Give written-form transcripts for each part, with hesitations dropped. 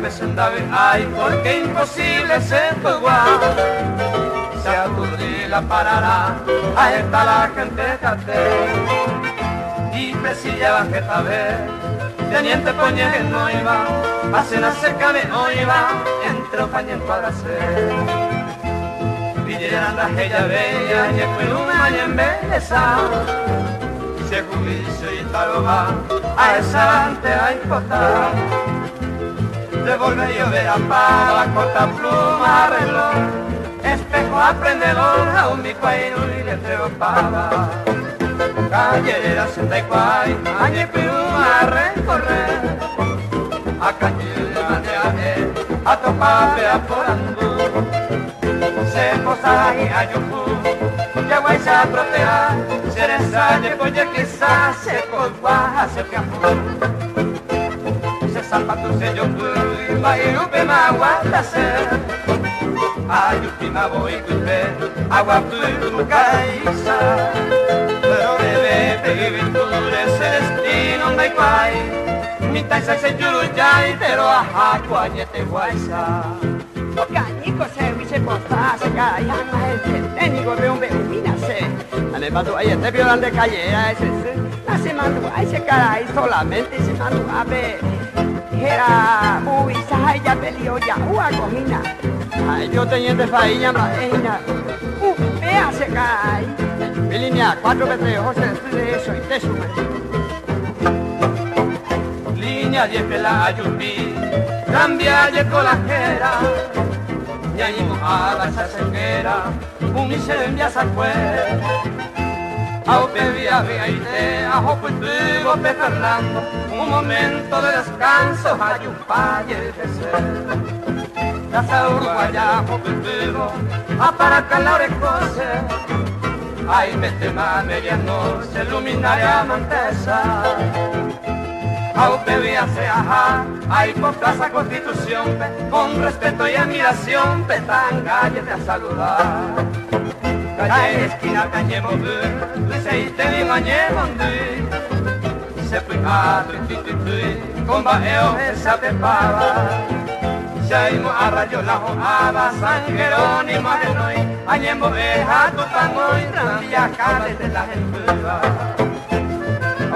me sentaba ay, porque imposible ser tu igual. Se aturdila parará, a esta la gente cate. Y presilla bajeta ver, teniente poñe que no iba, hace una cerca me oiva, entre los paños para hacer. Villeran las ella bella, y después una y en belleza. Se juicio y tal va, a esa ante a importar. Devolve yo ver a para corta pluma, arreglo, espejo aprendedor, a un bico ahí y le entrego pava. Callera 64, añe pluma a recorrer, a cañera de a topar a por andú. Se posa y a yujú, ya guay se atrotea, se resalle, pues ya quizás se colgua hacia el campo. Se zapato se yo fui, va y rupe me aguanta ser. Ayupi me voy a cuipe, agua fui caíza. Pero bebé, baby, tú eres el destino, me guay. Mi taisa se yuruyay, pero ajá, cuañete guaysa. Cañico se huise posta, se cae, ama el técnico de un beumina se. Ale mando ahí este violán de callera, ese se mandó a ese caray, solamente se mandó a ver. Era muy ya peleó ya, cojina. Ay, yo teniendo failla, maena. Vea se cae. Mi línea 4 José, de eso y te sube. Línea 10 que la ayupí, cambia de colajera. Y ahí a la chasequera, un incendio se fue. A bebía veinte, a Joputugo, Pe Fernando, un momento de descanso, hay un paye de ser. Casa Uruguaya, Joputugo, a Paracalar escoce. Ay, mete más medianoche, luminaria mantesa. Bebía se ajá, hay por Plaza Constitución, con respeto y admiración, tan cállate a saludar. Calle esquina cañe mover, se y te digo añe mondi. Se fue a tu, con baeo esa te paga. Ya imo a rayo la joada, San Jerónimo a Genoy, añe mover a tu tango y tranvía cales de la gentura.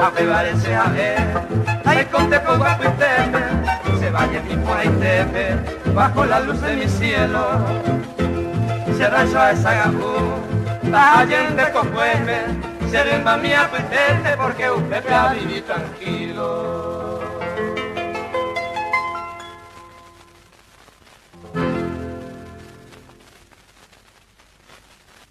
A bebarse a ver, ahí conte por guapo y tepe, se vaya mi por ahí tepe, bajo la luz de mi cielo. Se rayo a esa gabú, allende con jueves, se remba mía pues porque usted va a vivir tranquilo.